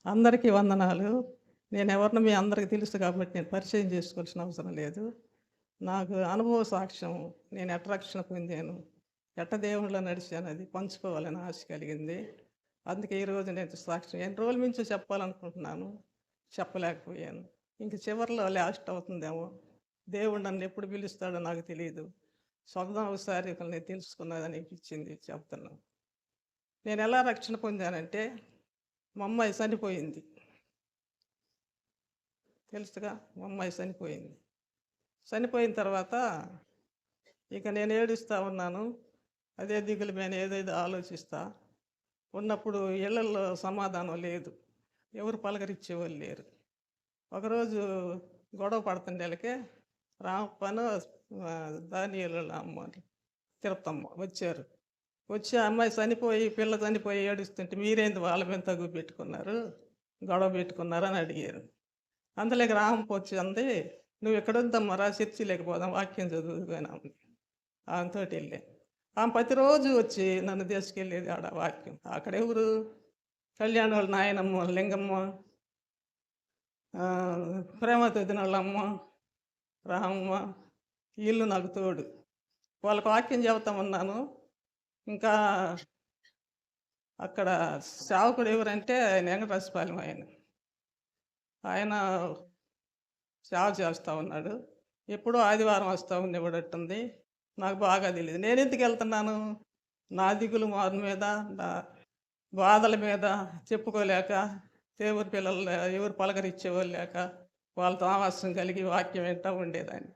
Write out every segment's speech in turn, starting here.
అందరికీ వందనాలు. నేనెవరినో మీ అందరికి తెలుసు కాబట్టి నేను పరిచయం చేసుకోవాల్సిన అవసరం లేదు. నాకు అనుభవ సాక్ష్యం నేను ఎట్ట రక్షణ పొందాను, ఎట్ట దేవునిలో నడిచానది పంచుకోవాలని ఆశ కలిగింది. అందుకే ఈరోజు నేను సాక్ష్యం ఎన్ని రోజుల నుంచో చెప్పాలనుకుంటున్నాను. చెప్పలేకపోయాను. ఇంక చివరిలో లాస్ట్ అవుతుందేమో. దేవుడు నన్నెప్పుడు పిలుస్తాడో నాకు తెలీదు. స్వప్నం ఒకసారి నేను తెలుసుకున్నదని అనిపించింది చెప్తున్నాను. నేనెలా రక్షణ పొందానంటే మా అమ్మాయి చనిపోయింది. తెలుసుగా మా అమ్మాయి చనిపోయింది. చనిపోయిన తర్వాత ఇక నేను ఏడుస్తా ఉన్నాను. అదే దిగులు మీద ఏదేదో ఆలోచిస్తా ఉన్నప్పుడు ఇళ్ళల్లో సమాధానం లేదు. ఎవరు పలకరించేవాళ్ళు లేరు. ఒకరోజు గొడవ పడుతుండేలకే రామప్పను దానియేలోళ్ళ అమ్మ తిరుపతమ్మ వచ్చారు. వచ్చి ఆ అమ్మాయి చనిపోయి, పిల్ల చనిపోయి ఏడుస్తుంటే మీరేంది వాళ్ళ మీద తగువ పెట్టుకున్నారు, గొడవ పెట్టుకున్నారు అని అడిగారు. అందులోకి రామప్ప వచ్చి అంది, "నువ్వు ఎక్కడొద్దమ్మా రా చర్చిలోకి పోదాం వాక్యం చదువుకొని" అంది. ఆమెతోటి వెళ్ళా. ఆమె ప్రతిరోజు వచ్చి నన్ను తీసుకెళ్ళేది ఆడ వాక్యం. అక్కడెవరు కళ్యాణ్ వాళ్ళ నాయనమ్మ, లింగమ్మ, ప్రేమతో వాళ్ళమ్మ, రామమ్మ వీళ్ళు నాకు తోడు. వాళ్ళకి వాక్యం చెబుతామన్నాను. ఇంకా అక్కడ సేవకుడు ఎవరంటే ఆయన వెంకటరాజపాలెం ఆయన. ఆయన సేవ చేస్తా ఉన్నాడు. ఎప్పుడో ఆదివారం వస్తా ఉండేవాడట్టుంది. నాకు బాగా తెలీదు. నేనెందుకు వెళ్తున్నాను? నా దిగులు మీద, నా బాధల మీద చెప్పుకోలేక, దేవుని పిల్లలు ఎవరు పలకరించేవాళ్ళు లేక, వాళ్ళతో ఆవాసం కలిగి వాక్యం వింటా ఉండేదాన్ని.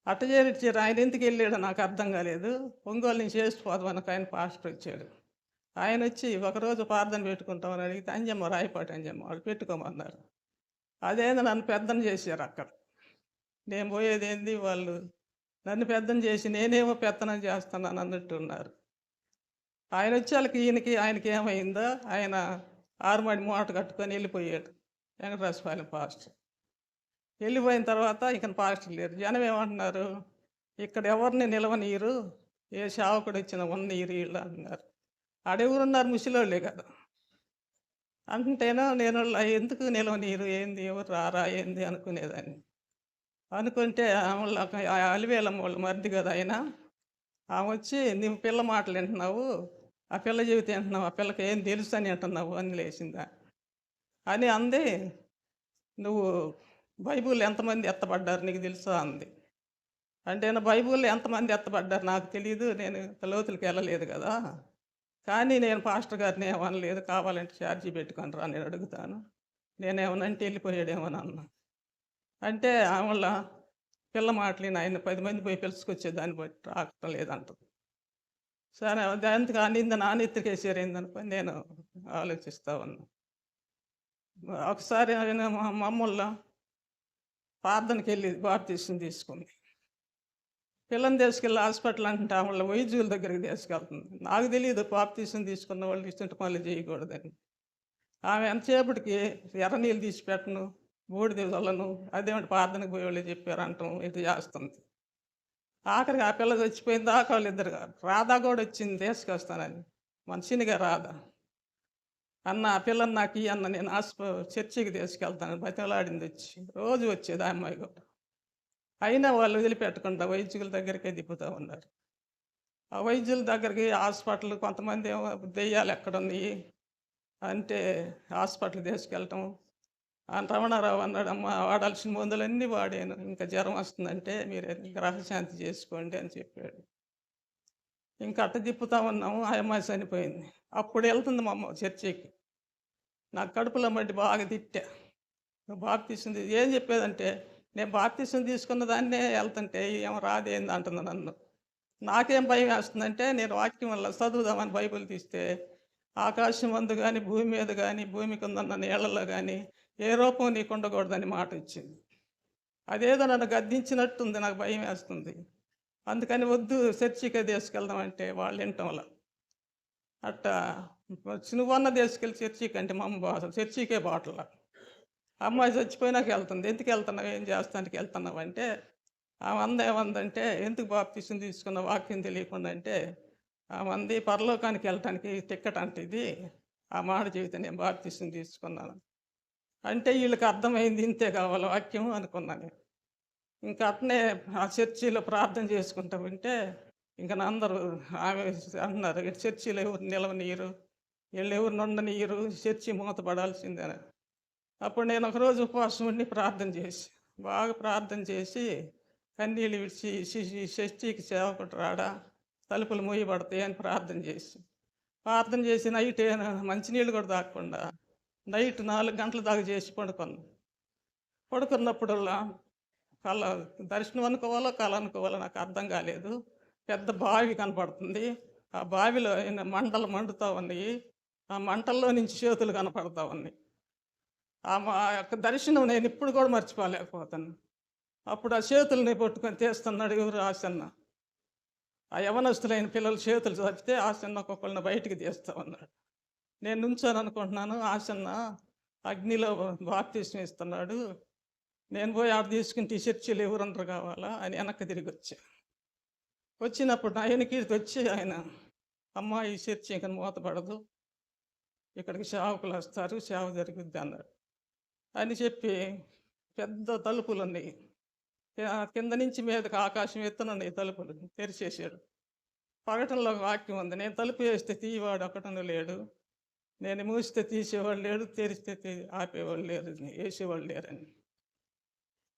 అట్ట చేరిచ్చారు. ఆయన ఎందుకు వెళ్ళాడో నాకు అర్థం కాలేదు. ఒంగోలు నుంచి చేసిపోదాం ఒక ఆయన పాస్టర్ వచ్చాడు. ఆయన వచ్చి ఒకరోజు ప్రార్థన పెట్టుకుంటామని అడిగితే అంజమ్మ రాయపాటి అంజమ్మ వాళ్ళు పెట్టుకోమన్నారు. అదేందో నన్ను పెద్దను చేశారు అక్కడ. నేను పోయేదేంది వాళ్ళు నన్ను పెద్దను చేసి నేనేమో పెత్తనం చేస్తున్నాను అన్నట్టు ఉన్నారు. ఆయన వచ్చేళ్ళకి ఆయనకి ఏమైందో ఆయన ఆరుమడి మూట కట్టుకొని వెళ్ళిపోయాడు. వెంకటరాజపాలెం పాస్టర్ వెళ్ళిపోయిన తర్వాత ఇక పాస్టర్ లేరు. జనం ఏమంటున్నారు, ఇక్కడ ఎవరిని నిలవనీయరు, ఏ సేవకుడు వచ్చినా ఉన్నీరు వీళ్ళు అంటున్నారు. ఆడెవరున్నారు ముసలోళ్ళే కదా. అంటేనో నేను ఎందుకు నిలవనీరు ఏంది ఎవరు రారా ఏంది అనుకునేదాన్ని. అనుకుంటే అలివేలమ్మ వాళ్ళు మరిది కదా ఆయన. ఆమె వచ్చి నువ్వు పిల్ల మాటలు వింటున్నావు, ఆ పిల్ల చెబితే వింటున్నావు, ఆ పిల్లకి ఏం తెలుసు అని అంటున్నావు అని లేచిందా అని అంది. నువ్వు బైబిల్ ఎంతమంది ఎత్తబడ్డారు నీకు తెలుసా అంది. అంటే నా బైబిల్లో ఎంతమంది ఎత్తబడ్డారు నాకు తెలియదు, నేను లోతులకి వెళ్ళలేదు కదా. కానీ నేను పాస్టర్ గారిని ఏమనలేదు, కావాలంటే ఛార్జీ పెట్టుకొని రా నేను అడుగుతాను, నేనేమనంటే వెళ్ళిపోయాడేమని అన్నా. అంటే ఆమెళ్ళ పిల్ల మాటలు ఆయన 10 మంది పోయి పిలుచుకొచ్చేదాన్ని బట్టి రావటం లేదంటది. సరే దానికి ఆ నింద నా నెత్తికేసారేందనుకొని నేను ఆలోచిస్తా ఉన్నా. ఒకసారి ఆయన మా అమ్మోళ్ళ ప్రార్థనకెళ్ళి బాప్తీసం తీసుకుంది. పిల్లని తీసుకెళ్ళి హాస్పిటల్ అంటే ఆమెళ్ళ వైద్యుల దగ్గరికి తీసుకెళ్తుంది. నాకు తెలియదు బాప్తీసం తీసుకున్న వాళ్ళు ఇస్తుంటే మళ్ళీ చేయకూడదని. ఆమె ఎంతసేపటికి ఎర్ర నీళ్ళు తీసి పెట్టను, బూడిద చల్లను, అదేమిటి ప్రార్థనకు పోయేవాళ్ళు చెప్పారు అంటాం ఇది చేస్తుంది. ఆఖరికి ఆ పిల్ల చచ్చిపోయిన దాకా వాళ్ళిద్దరు రాధా కూడా వచ్చింది తీసుకొస్తానని. మనిషినిగా రాధా అన్న ఆ పిల్లని నాకు ఈ అన్న నేను చర్చికి తీసుకెళ్తాను బతిమలాడింది వచ్చి. రోజు వచ్చేది ఆ అమ్మాయి కూడా. అయినా వాళ్ళు వదిలిపెట్టకుండా వైద్యుల దగ్గరికే తిప్పుతూ ఉన్నారు. ఆ వైద్యుల దగ్గరికి హాస్పిటల్ కొంతమంది ఏమో దెయ్యాలు ఎక్కడున్నాయి అంటే హాస్పిటల్ తీసుకెళ్ళటం. రమణారావు అన్నాడు, అమ్మ వాడాల్సిన మందులన్నీ వాడాను, ఇంకా జ్వరం వస్తుందంటే మీరు గ్రహశాంతి చేసుకోండి అని చెప్పాడు. ఇంకా అట్ట తిప్పుతా ఉన్నాము. ఆ అమ్మాయి చనిపోయింది. అప్పుడు వెళ్తుంది మా అమ్మ చర్చికి. నాకు కడుపులో మట్టి బాగా తిట్టా. నువ్వు బాప్తీసం ఏం చెప్పేదంటే నేను బాప్తీసం తీసుకున్న దాన్నే వెళ్తుంటే ఏమో రాదేంది అంటుంది నన్ను. నాకేం భయం వేస్తుందంటే నేను వాక్యం వల్ల చదువుదామని బైబిల్ తీస్తే ఆకాశం అందు కానీ భూమి మీద కానీ భూమి కింద నీళ్లలో కానీ ఏ రూపం నీకు ఉండకూడదని మాట ఇచ్చింది. అదేదో నన్ను గద్దించినట్టుంది, నాకు భయం వేస్తుంది. అందుకని వద్దు చర్చికే తీసుకెళ్దామంటే వాళ్ళు వినటంలా. అట్టా నువ్వన్న తీసుకెళ్ళి చర్చికి అంటే మా అమ్మ చర్చికే బాటలా. అమ్మాయి చచ్చిపోయినాక వెళ్తుంది. ఎందుకు వెళ్తున్నావు ఏం చేస్తానికి వెళ్తున్నావు అంటే ఆమె ఏమందంటే ఎందుకు బాప్తీసం తీసుకున్న వాక్యం తెలియకుండా అంటే ఆమె అంది పరలోకానికి వెళ్ళటానికి టిక్కెట్ అంటే ఇది ఆ మాట చెబితే నేను బాప్తిసం తీసుకున్నాను. అంటే వీళ్ళకి అర్థమైంది ఇంతే కావాలి వాక్యం అనుకున్నాను. ఇంకా అట్నే ఆ చర్చిలో ప్రార్థన చేసుకుంటా ఉంటే ఇంక అందరూ ఆమె అంటున్నారు, "ఇటు చర్చిలో ఎవరు నిలవనీయరు, వీళ్ళెవరిని ఉండనీయరు, చర్చి మూతపడాల్సిందేన." అప్పుడు నేను ఒకరోజు ఉపవాసం ఉండి ప్రార్థన చేసి, బాగా ప్రార్థన చేసి, కన్నీళ్ళు విడిచి, షష్ఠికి సేవకుడు రాడా, తలుపులు మూయబడతాయి అని ప్రార్థన చేసి, ప్రార్థన చేసి నైట్ మంచినీళ్ళు కూడా తాగకుండా నైట్ 4 గంటల దాకా చేసి పడుకున్నాను. పడుకున్నప్పుడల్లా కళ దర్శనం అనుకోవాలో కళ అనుకోవాలో నాకు అర్థం కాలేదు. పెద్ద బావి కనపడుతుంది. ఆ బావిలో మంటలు మండుతా ఉన్నాయి. ఆ మంటల్లో నుంచి చేతులు కనపడతా ఉన్నాయి. ఆ యొక్క దర్శనం నేను ఇప్పుడు కూడా మర్చిపోలేకపోతాను. అప్పుడు ఆ చేతుల్ని పట్టుకొని తీస్తున్నాడు ఎవరు, ఆసన్న. ఆ యవనస్తులైన పిల్లల చేతులు తప్పితే ఆసన్న ఒక్కొక్కళ్ళని బయటికి తీస్తా ఉన్నాడు. నేను నుంచొని అనుకుంటున్నాను, ఆసన్న అగ్నిలో బాప్తిస్మం ఇస్తున్నాడు, నేను పోయి ఆడ తీసుకుంటే ఈ చర్చిలో ఎవరుండరు కావాలా అని వెనక్కి తిరిగి వచ్చా. వచ్చినప్పుడు నా వెనకీడికి వచ్చి ఆయన, "అమ్మ, ఈ చర్చి ఇంకా మూతపడదు, ఇక్కడికి సేవకులు వస్తారు, సేవ జరుగుద్ది" అన్నాడు. అని చెప్పి పెద్ద తలుపులు ఉన్నాయి, కింద నుంచి మీదకి ఆకాశం ఎత్తునున్నాయి తలుపులు, తెరిచేసాడు. పగటంలో ఒక వాక్యం ఉంది, "నేను తలుపు వేస్తే తీయవాడు ఒకటను లేడు, నేను మూస్తే తీసేవాడు లేడు, తెరిస్తే ఆపేవాళ్ళు లేరు, వేసేవాళ్ళు లేరని."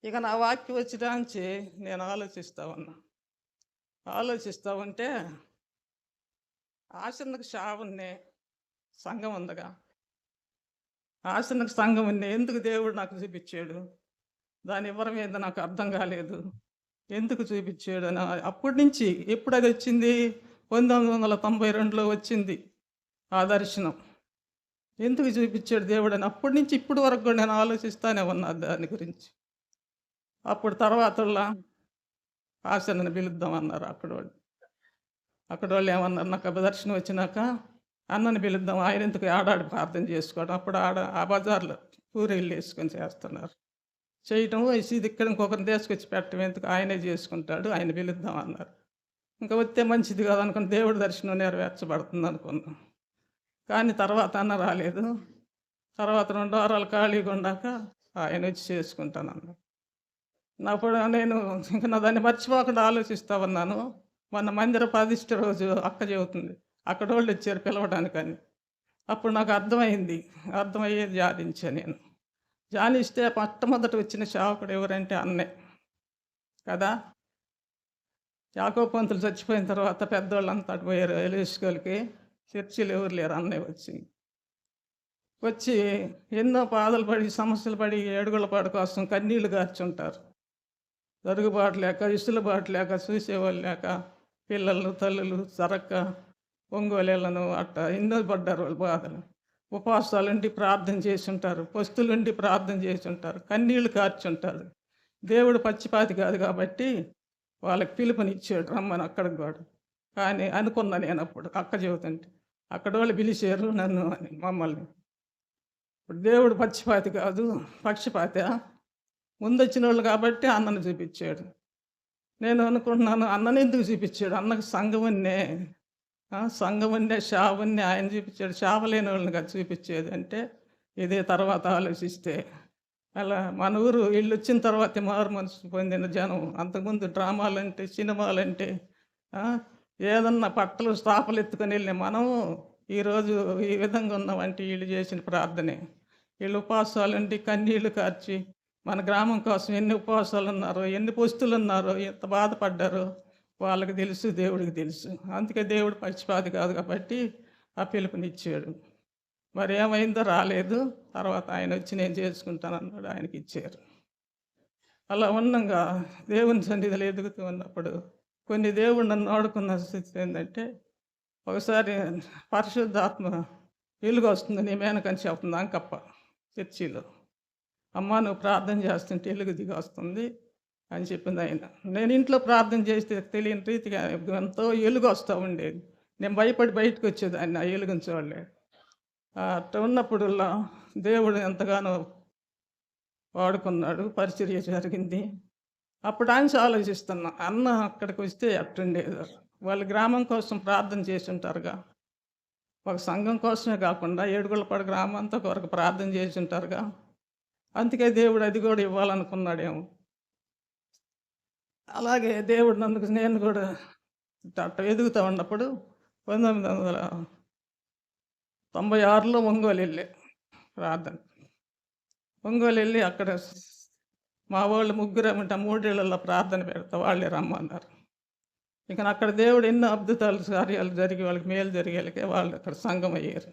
ఇక నా వాక్యం వచ్చిదాంచి నేను ఆలోచిస్తా ఉంటే ఆసన్నకు శావున్నే సంఘం ఉందగా, ఆసన్నకు సంఘం ఉన్నే ఎందుకు దేవుడు నాకు చూపించాడు, దాని వివరం ఏందో నాకు అర్థం కాలేదు, ఎందుకు చూపించాడు అని. అప్పటి నుంచి ఎప్పుడు అది వచ్చింది, 1992లో వచ్చింది ఆ దర్శనం. ఎందుకు చూపించాడు దేవుడు అని అప్పటి నుంచి ఇప్పటి వరకు కూడా నేను ఆలోచిస్తానే ఉన్నా దాని గురించి. అప్పుడు తర్వాతల్లా ఆసన్నని పిలుద్దాం అన్నారు అక్కడ వాళ్ళు ఏమన్నారు, నాకు దర్శనం వచ్చినాక అన్నని పిలుద్దాం, ఆయన ఎందుకు ఆడాడు ప్రార్థన చేసుకోవడం, అప్పుడు ఆ బజార్లో పూరీలు వేసుకొని చేస్తున్నారు, చేయటం ఇది ఇక్కడ ఇంకొకరిని తీసుకొచ్చి పెట్టడం ఎందుకు, ఆయనే చేసుకుంటాడు, ఆయన పిలుద్దాం అన్నారు. ఇంకా వస్తే మంచిది కదా అనుకుని దేవుడి దర్శనం నెరవేర్చబడుతుంది అనుకున్నాం. కానీ తర్వాత అన్న రాలేదు. తర్వాత 2 వారాలు ఖాళీగా ఉండాక ఆయన వచ్చి చేసుకుంటానన్నారు. అప్పుడు నేను ఇంకా దాన్ని మర్చిపోకుండా ఆలోచిస్తూ ఉన్నాను. మొన్న మందిర ప్రతిష్ఠ రోజు అక్క చెబుతుంది, అక్కడ వాళ్ళు వచ్చారు పిలవడానికని. అప్పుడు నాకు అర్థమయ్యేది ధ్యానించా నేను. ధ్యానిస్తే మొట్టమొదట వచ్చిన సేవకుడు ఎవరంటే అన్నే కదా. యాకోబు పంతులు చచ్చిపోయిన తర్వాత పెద్దవాళ్ళంతా అటు పోయారు ఎలిస్కోలకి, చర్చిలు ఎవరు లేరు, అన్నయ్య వచ్చి ఎన్నో బాధలు పడి, సమస్యలు పడి, ఏడుగుల పాడు కోసం కన్నీళ్లు గార్చుంటారు. జరుగుబాటు లేక, ఇసులుబాటు లేక, చూసేవాళ్ళు లేక, పిల్లలు తల్లులు జరక్క, ఒంగోలేళ్ళను అట్ట ఎన్నో పడ్డారు వాళ్ళు బాధలు. ఉపవాసాలుండి ప్రార్థన చేసి ఉంటారు, పస్తులుండి ప్రార్థన చేసి ఉంటారు, కన్నీళ్లు కార్చుంటారు. దేవుడు పచ్చిపాతి కాదు కాబట్టి వాళ్ళకి పిలుపునిచ్చాడు, రమ్మని అక్కడికి కూడా. కానీ అనుకున్నా నేను అప్పుడు అక్క చెబుతుంటే, అక్కడ వాళ్ళు పిలిచారు నన్ను అని, మమ్మల్ని. ఇప్పుడు దేవుడు పచ్చిపాతి కాదు, పక్షపాత. ముందొచ్చిన వాళ్ళు కాబట్టి అన్నను చూపించాడు. నేను అనుకుంటున్నాను, అన్నని ఎందుకు చూపించాడు, అన్నకు సంఘమున్నే శావున్నే ఆయన చూపించాడు, శావలేని వాళ్ళని కదా చూపించేది. అంటే ఇదే తర్వాత ఆలోచిస్తే అలా మన ఊరు వీళ్ళు వచ్చిన తర్వాత మారు మనసు పొందిన జనం. అంతకుముందు డ్రామాలంటే, సినిమాలంటే, ఏదన్నా పట్టలు స్టాపలు ఎత్తుకొని వెళ్ళిన మనం ఈరోజు ఈ విధంగా ఉన్నామంటే వీళ్ళు చేసిన ప్రార్థనే. వీళ్ళు ఉపవాసాలుండి కన్నీళ్లు కార్చి మన గ్రామం కోసం ఎన్ని ఉపవాసాలు ఉన్నారో, ఎన్ని పొస్తులు ఉన్నారో, ఎంత బాధపడ్డారో వాళ్ళకి తెలుసు, దేవుడికి తెలుసు. అందుకే దేవుడు పక్షపాతి కాదు కాబట్టి ఆ పిలుపునిచ్చాడు. మరి ఏమైందో రాలేదు. తర్వాత ఆయన వచ్చి నేను చేసుకుంటాను అన్నాడు, ఆయనకి ఇచ్చారు. అలా ఉన్నంగా దేవుని సన్నిధిలో ఎదుగుతూ ఉన్నప్పుడు కొన్ని దేవుడు నన్ను ఆడుకున్న స్థితి ఏంటంటే, ఒకసారి పరిశుద్ధాత్మ వెలుగు వస్తుంది నీ మేనకని చెప్తుంది అంకప్ప చర్చిలో. అమ్మ, నువ్వు ప్రార్థన చేస్తుంటే వెలుగు దిగి వస్తుంది అని చెప్పింది ఆయన. నేను ఇంట్లో ప్రార్థన చేస్తే తెలియని రీతిగా ఎంతో వెలుగు వస్తూ ఉండేది. నేను భయపడి బయటకు వచ్చేదాన్ని ఆ వెలుగుని చూడలే. అట్లా ఉన్నప్పుడల్లా దేవుడు ఎంతగానో వాడుకున్నాడు, పరిచర్య జరిగింది. అప్పుడు ఆయన ఆలోచిస్తున్నా, అన్న అక్కడికి వస్తే ఎట్టుండేది, వాళ్ళు గ్రామం కోసం ప్రార్థన చేసి ఉంటారుగా, ఒక సంఘం కోసమే కాకుండా ఏడుగులపాడు గ్రామం అంతా కొరకు ప్రార్థన చేసి ఉంటారుగా. అందుకే దేవుడు అది కూడా ఇవ్వాలనుకున్నాడేమో. అలాగే దేవుడు నేను కూడా అట్ట ఎదుగుతూ ఉన్నప్పుడు 1996లో ఒంగోలు వెళ్ళా ప్రార్థన. ఒంగోలు వెళ్ళి అక్కడ మా వాళ్ళు ముగ్గురేమంటే 3 ఏళ్లలో ప్రార్థన పెడతా వాళ్ళే రమ్మన్నారు. ఇక అక్కడ దేవుడు ఎన్నో అద్భుతాలు కార్యాలు జరిగి వాళ్ళకి మేలు జరిగేలకే వాళ్ళు అక్కడ సంఘం అయ్యారు.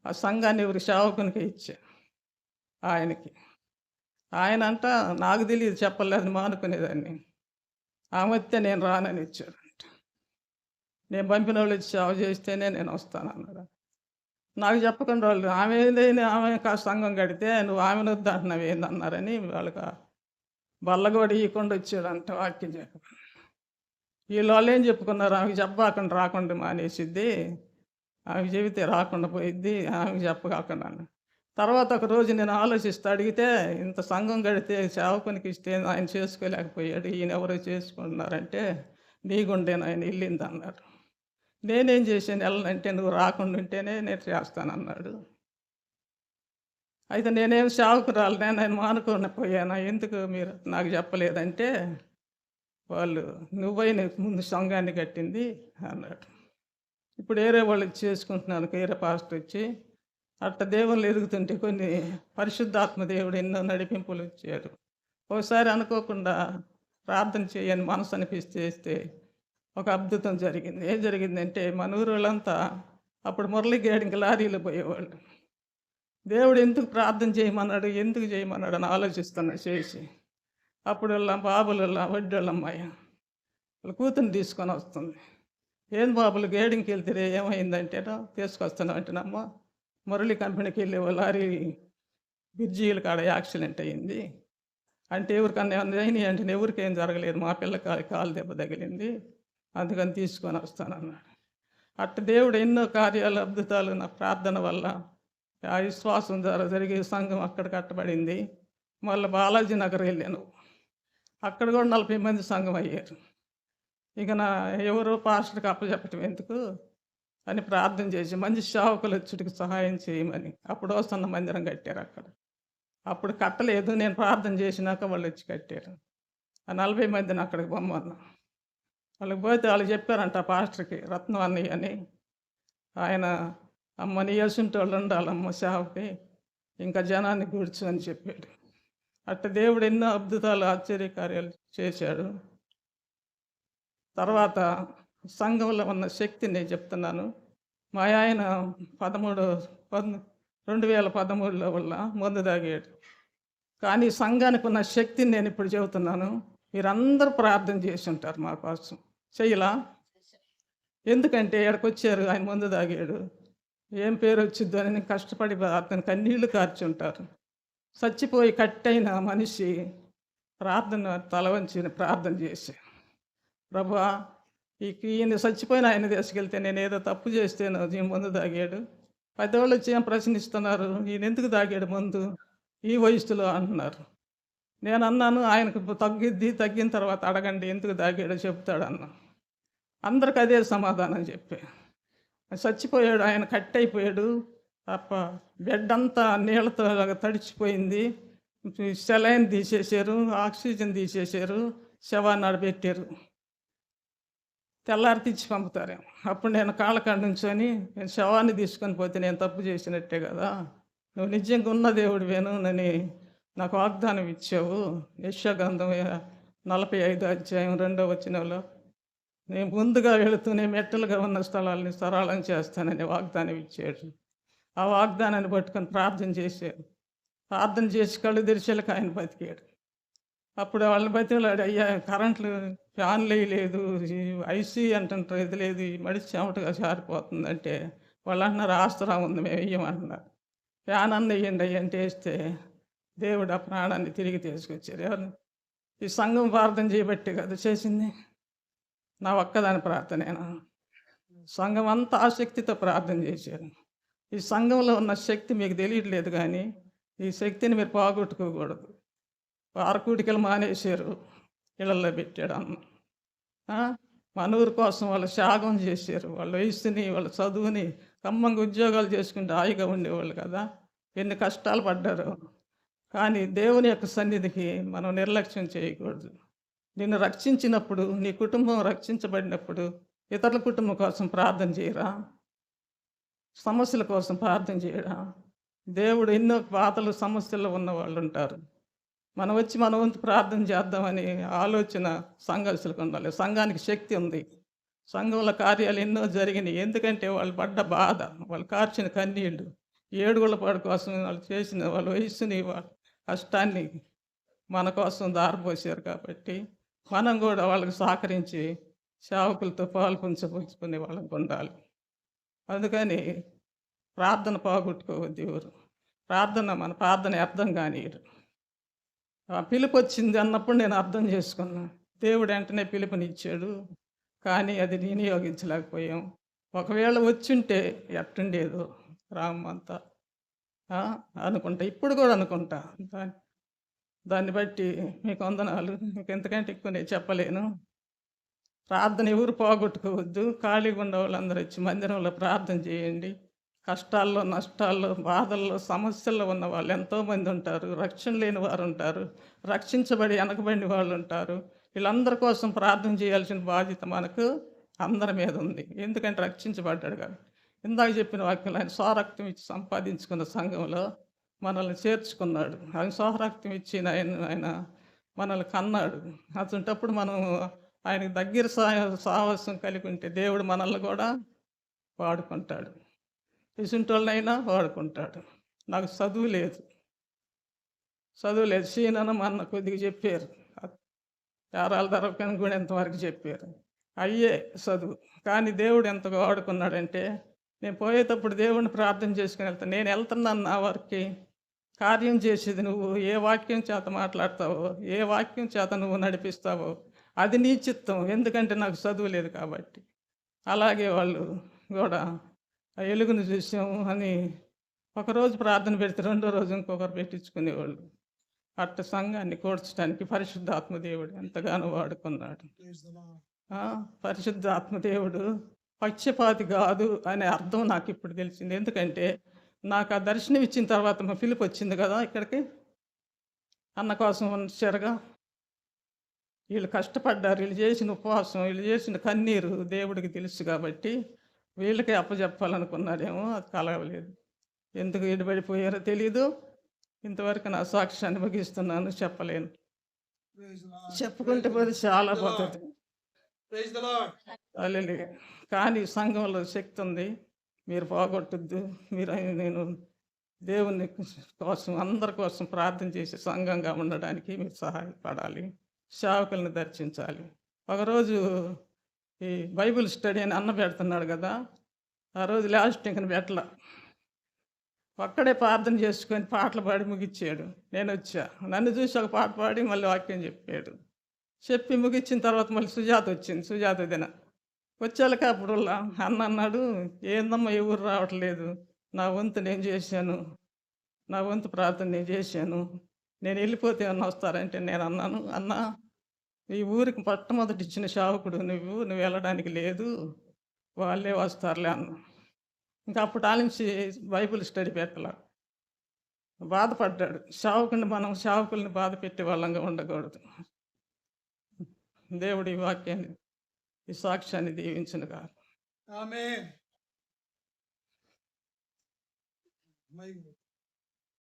ఆ సంఘాన్ని ఎవరి సేవకునికి ఇచ్చా ఆయనకి. ఆయన అంట నాకు తెలియదు చెప్పలేదు మానుకునేదాన్ని. ఆమెతే నేను రానని ఇచ్చాడంట. నేను పంపిన వాళ్ళు వచ్చి సేవ చేస్తేనే నేను వస్తానన్నాడు. నాకు చెప్పకుండా వాళ్ళు ఆమె సంఘం కడితే నువ్వు ఆమెను వద్దంటున్నావు ఏందన్నారని వాళ్ళకి బల్లగోడ ఇవ్వకుండా వచ్చాడంట వాక్యం చెప్పకుండా. వాళ్ళు ఏం చెప్పుకున్నారు, ఆమెకి చెప్పకుండా రాకుండా మానేసిద్ది, ఆమెకి చెబితే రాకుండా పోయిద్ది, ఆమెకి చెప్పకాకుండా. తర్వాత ఒక రోజు నేను ఆలోచిస్తూ అడిగితే ఇంత సంఘం కడితే సేవకునికి ఇస్తే ఆయన చేసుకోలేకపోయాడు, ఈయన ఎవరో చేసుకుంటున్నారంటే నీ గుండెను ఆయన వెళ్ళింది అన్నారు. నేనేం చేశాను వెళ్ళనంటే నువ్వు రాకుండా ఉంటేనే నేను చేస్తానన్నాడు. అయితే నేనేం సేవకురాలు నేను మానుకొని పోయాను, ఎందుకు మీరు నాకు చెప్పలేదంటే వాళ్ళు నువ్వై ముందు సంఘాన్ని కట్టింది అన్నాడు. ఇప్పుడు వేరే వాళ్ళు చేసుకుంటున్నాను వేరే పాస్టర్ వచ్చి అట్ట దేవుళ్ళు ఎదుగుతుంటే కొన్ని పరిశుద్ధాత్మ దేవుడు ఎన్నో నడిపింపులు ఇచ్చాడు. ఒకసారి అనుకోకుండా ప్రార్థన చేయని మనసు అనిపిస్తే ఒక అద్భుతం జరిగింది. ఏం జరిగిందంటే మన ఊరు వాళ్ళంతా అప్పుడు మురళి గేడింగ్ లారీలు పోయేవాళ్ళు. దేవుడు ఎందుకు ప్రార్థన చేయమన్నాడు, ఎందుకు చేయమన్నాడు అని ఆలోచిస్తున్నా చేసి. అప్పుడు వాళ్ళ బాబుల వడ్డీ వాళ్ళ అమ్మాయి వాళ్ళ కూతుర్ని తీసుకొని వస్తుంది. ఏం బాబులు గేడింగ్కి వెళ్తే ఏమైందంటే తీసుకొస్తాను అంటేనమ్మా మురళి కంపెనీకి వెళ్ళే లారీ బ్రిడ్జీల కాడ యాక్సిడెంట్ అయ్యింది అంటే ఎవరికన్నా ఏమన్నా అయినాయి అంటే ఎవరికేం జరగలేదు, మా పిల్లకి కాలు దెబ్బ తగిలింది, అందుకని తీసుకొని వస్తానన్నాడు. అట్ట దేవుడు ఎన్నో కార్యాలు అద్భుతాలు నా ప్రార్థన వల్ల ఆ విశ్వాసం ద్వారా జరిగే సంఘం అక్కడ కట్టబడింది. మళ్ళీ బాలాజీ నగర్ వెళ్ళాను, అక్కడ కూడా 40 మంది సంఘం అయ్యారు. ఇక ఎవరో పాస్టర్కి అప్పచెప్పటం ఎందుకు అని ప్రార్థన చేసి మంచి సేవకులు వచ్చుడికి సహాయం చేయమని అప్పుడు వస్తున్న మందిరం కట్టారు. అప్పుడు కట్టలేదు, నేను ప్రార్థన చేసినాక వాళ్ళు వచ్చి కట్టారు. ఆ 40 మందిని అక్కడికి పొమ్మన్నా. వాళ్ళకి పోతే వాళ్ళు చెప్పారంట పాస్టర్కి రత్నం అన్నయ్య అని, ఆయన అమ్మ నీ వేసుంటే వాళ్ళు ఉండాలమ్మ సేవకి, ఇంకా జనాన్ని కూర్చు అని చెప్పాడు. అట్ట దేవుడు ఎన్నో అద్భుతాలు ఆశ్చర్యకార్యాలు చేశాడు. తర్వాత సంఘంలో ఉన్న శక్తి నేను చెప్తున్నాను. మా ఆయన 2013లో వల్ల మందు తాగాడు. కానీ సంఘానికి ఉన్న శక్తిని నేను ఇప్పుడు చెబుతున్నాను. మీరందరూ ప్రార్థన చేసి ఉంటారు మా కోసం, చెయ్యలా? ఎందుకంటే ఇక్కడికి వచ్చారు, ఆయన మందు తాగాడు, ఏం పేరు వచ్చిద్దో అని కష్టపడి అతను కన్నీళ్లు కార్చుంటారు. చచ్చిపోయి కట్టయిన మనిషి ప్రార్థన తల వంచి ప్రార్థన చేసి, ప్రభువా ఈయన చచ్చిపోయిన ఆయన తీసుకెళ్తే నేను ఏదో తప్పు చేస్తేనో మందు తాగాడు, పెద్దవాళ్ళు వచ్చి ఏం ప్రశ్నిస్తున్నారు, ఈయన ఎందుకు తాగాడు మందు ఈ వయసులో అంటున్నారు. నేను అన్నాను ఆయనకు తగ్గిన తర్వాత అడగండి ఎందుకు తాగాడో చెప్తాడు అన్నా. అందరికి అదే సమాధానం చెప్పే. చచ్చిపోయాడు ఆయన, కట్ అయిపోయాడు, బెడ్ అంతా నీళ్ళతో తడిచిపోయింది, సెలైన్ తీసేశారు, ఆక్సిజన్ తీసేశారు, శవాన్ని ఆడబెట్టారు, తెల్లారి తెచ్చి పంపుతారేమో. అప్పుడు నేను కాళ్ళకాడ నుంచొని నేను శవాన్ని తీసుకొని పోతే నేను తప్పు చేసినట్టే కదా, నువ్వు నిజంగా ఉన్న దేవుడివేను అని నాకు వాగ్దానం ఇచ్చావు. యెషయా గ్రంథం 45 అధ్యాయం 2వ వచనంలో నేను ముందుగా వెళుతూనే మెట్టలుగా ఉన్న స్థలాలని సరళం చేస్తానని వాగ్దానం ఇచ్చాడు. ఆ వాగ్దానాన్ని పట్టుకొని ప్రార్థన చేశాడు. ప్రార్థన చేసి కళ్ళు తెరిచేలకు ఆయన బతికాడు. అప్పుడు వాళ్ళని బతిలాడు, అయ్యా కరెంట్లు ఫ్యాన్లు వేయలేదు, ఐసీ అంటుంటారు, ఇది లేదు, ఈ మడిచి చెమటగా జారిపోతుందంటే వాళ్ళు అంటున్నారు ఆస్తరా ఉంది మేము వెయ్యమంటున్నారు. ఫ్యాన్ అన్న వేయండి అయ్యి అంటే వేస్తే దేవుడు ఆ ప్రాణాన్ని తిరిగి తీసుకొచ్చారు. ఎవరు? ఈ సంఘం ప్రార్థన చేయబట్టి కదా చేసింది, నా ఒక్కదాని ప్రార్థనేనా? సంఘం అంతా ఆసక్తితో ప్రార్థన చేశారు. ఈ సంఘంలో ఉన్న శక్తి మీకు తెలియట్లేదు, కానీ ఈ శక్తిని మీరు పోగొట్టుకోకూడదు. వారకూడికలు మానేశారు, ఇళ్ళల్లో పెట్టాడు అన్న. మన ఊరి కోసం వాళ్ళు త్యాగం చేశారు, వాళ్ళ వయసుని వాళ్ళ చదువుని ఖమ్మంగా ఉద్యోగాలు చేసుకుంటే హాయిగా ఉండేవాళ్ళు కదా! ఎన్ని కష్టాలు పడ్డారో. కానీ దేవుని యొక్క సన్నిధికి మనం నిర్లక్ష్యం చేయకూడదు. నిన్ను రక్షించినప్పుడు, నీ కుటుంబం రక్షించబడినప్పుడు ఇతరుల కుటుంబం కోసం ప్రార్థన చేయరా? సమస్యల కోసం ప్రార్థన చేయరా? దేవుడు ఎన్నో బాధలు, సమస్యల్లో ఉన్నవాళ్ళుంటారు. మనం వచ్చి మన వంతు ప్రార్థన చేద్దామని ఆలోచన సంఘస్థులకు ఉండాలి. సంఘానికి శక్తి ఉంది. సంఘంలో కార్యాలు ఎన్నో జరిగినాయి. ఎందుకంటే వాళ్ళు పడ్డ బాధ, వాళ్ళు కార్చిన కన్నీళ్ళు, ఏడుగుల పాడు కోసం వాళ్ళు చేసిన వాళ్ళ వయస్సుని, వాళ్ళ కష్టాన్ని మన కోసం దారపోసారు కాబట్టి, మనం కూడా వాళ్ళకి సహకరించి సేవకులతో పాలు పంచుకునే వాళ్ళకి ఉండాలి. అందుకని ప్రార్థన పోగొట్టుకోవద్దు ఎవరు. మన ప్రార్థన అర్థం కానీయరు. ఆ పిలుపొచ్చింది అన్నప్పుడు నేను అర్థం చేసుకున్నా. దేవుడు వెంటనే పిలుపునిచ్చాడు. కానీ అది వినియోగించలేకపోయాం. ఒకవేళ వచ్చుంటే ఎట్టుండేదో రామంతా అనుకుంటా. ఇప్పుడు కూడా అనుకుంటా. దాన్ని బట్టి మీకు వందనాలు. ఇంకెంతకంటే ఎక్కువ నేను చెప్పలేను. ప్రార్థన ఎవరు పోగొట్టుకోవద్దు. ఖాళీగా ఉన్న వాళ్ళందరూ వచ్చి మందిరంలో ప్రార్థన చేయండి. కష్టాల్లో, నష్టాల్లో, బాధల్లో, సమస్యల్లో ఉన్న వాళ్ళు ఎంతోమంది ఉంటారు. రక్షణ లేని వారు ఉంటారు. రక్షించబడి వెనకబడిన వాళ్ళు ఉంటారు. వీళ్ళందరి కోసం ప్రార్థన చేయాల్సిన బాధ్యత మనకు అందరి మీద ఉంది. ఎందుకంటే రక్షించబడ్డాడు కదా. ఇందాక చెప్పిన వాక్యంలో ఆయన స్వరక్తం ఇచ్చి సంపాదించుకున్న సంఘంలో మనల్ని చేర్చుకున్నాడు. ఆయన స్వరక్తం ఇచ్చి ఆయన మనల్ని కన్నాడు. అటువంటప్పుడు మనం ఆయనకు దగ్గర సాహసం కలిగి ఉంటే దేవుడు మనల్ని కూడా వాడుకుంటాడు. ఇసుంటోళ్ళనైనా వాడుకుంటాడు. నాకు చదువు లేదు. సీనన్న మొన్న కొద్దిగా చెప్పారు. యారాల ధరకని కూడా ఎంతవరకు చెప్పారు. అయ్యే చదువు. కానీ దేవుడు ఎంతగా వాడుకున్నాడంటే, నేను పోయేటప్పుడు దేవుడిని ప్రార్థన చేసుకుని వెళ్తాను. నేను వెళ్తున్నాను నా వరకి. కార్యం చేసేది నువ్వు. ఏ వాక్యం చేత మాట్లాడతావో, ఏ వాక్యం చేత నువ్వు నడిపిస్తావో అది నీ చిత్తం. ఎందుకంటే నాకు చదువు లేదు కాబట్టి. అలాగే వాళ్ళు కూడా ఆ వెలుగును చూసాము అని ఒకరోజు ప్రార్థన పెడితే రెండో రోజు ఇంకొకరు పెట్టించుకునేవాళ్ళు. అట్ట సంఘాన్ని కూర్చడానికి పరిశుద్ధాత్మ దేవుడు ఎంతగానో వాడుకున్నాడు. పరిశుద్ధాత్మ దేవుడు పక్షపాతి కాదు అనే అర్థం నాకు ఇప్పుడు తెలిసింది. ఎందుకంటే నాకు ఆ దర్శనం ఇచ్చిన తర్వాత మా పిలుపు వచ్చింది కదా ఇక్కడికి. అన్న కోసం వచ్చారుగా. వీళ్ళు కష్టపడ్డారు. వీళ్ళు చేసిన ఉపవాసం, వీళ్ళు చేసిన కన్నీరు దేవుడికి తెలుసు కాబట్టి వీళ్ళకి అప్పచెప్పాలనుకున్నాడేమో. అది కలగలేదు. ఎందుకు ఎడబడిపోయారో తెలీదు. ఇంతవరకు నా సాక్ష్యాన్ని ముగిస్తున్నాను. చెప్పలేను. చెప్పుకుంటే పోతే చాలా పోతుంది. హల్లెలూయా. కానీ సంఘంలో శక్తి ఉంది. మీరు పోగొట్టద్దు. నేను దేవుని కోసం, అందరి కోసం ప్రార్థన చేసి సంఘంగా ఉండడానికి మీరు సహాయపడాలి. సేవకుల్ని దర్శించాలి. ఒకరోజు ఈ బైబిల్ స్టడీ అని అన్న పెడుతున్నాడు కదా. ఆ రోజు లాస్ట్ ఇంక పెట్టల. ఒక్కడే ప్రార్థన చేసుకొని పాటలు పాడి ముగిచ్చాడు. నేను వచ్చా. నన్ను చూసి ఒక పాట పాడి మళ్ళీ వాక్యం చెప్పాడు. చెప్పి ముగిచ్చిన తర్వాత మళ్ళీ సుజాత వచ్చింది. సుజాత దిన వచ్చాక అప్పుడు అన్న అన్నాడు, ఏందమ్మా ఎవరు రావట్లేదు. నా వంతు నేను చేశాను. నా వంతు ప్రార్థన నేను చేశాను. నేను వెళ్ళిపోతే ఏమన్నా వస్తారంటే నేను అన్నాను, అన్న ఈ ఊరికి మొట్టమొదటి ఇచ్చిన సేవకుడు నువ్వు వెళ్ళడానికి లేదు. వాళ్ళే వస్తారులే అన్న. ఇంకా అప్పుడు నుంచి బైబిల్ స్టడీ పెట్టాల. బాధపడ్డాడు. సేవకుల్ని బాధ పెట్టే వాళ్ళంగా ఉండకూడదు. దేవుడి వాక్యాన్ని, ఈ సాక్ష్యాన్ని దీవించునుగా. ఆమేన్.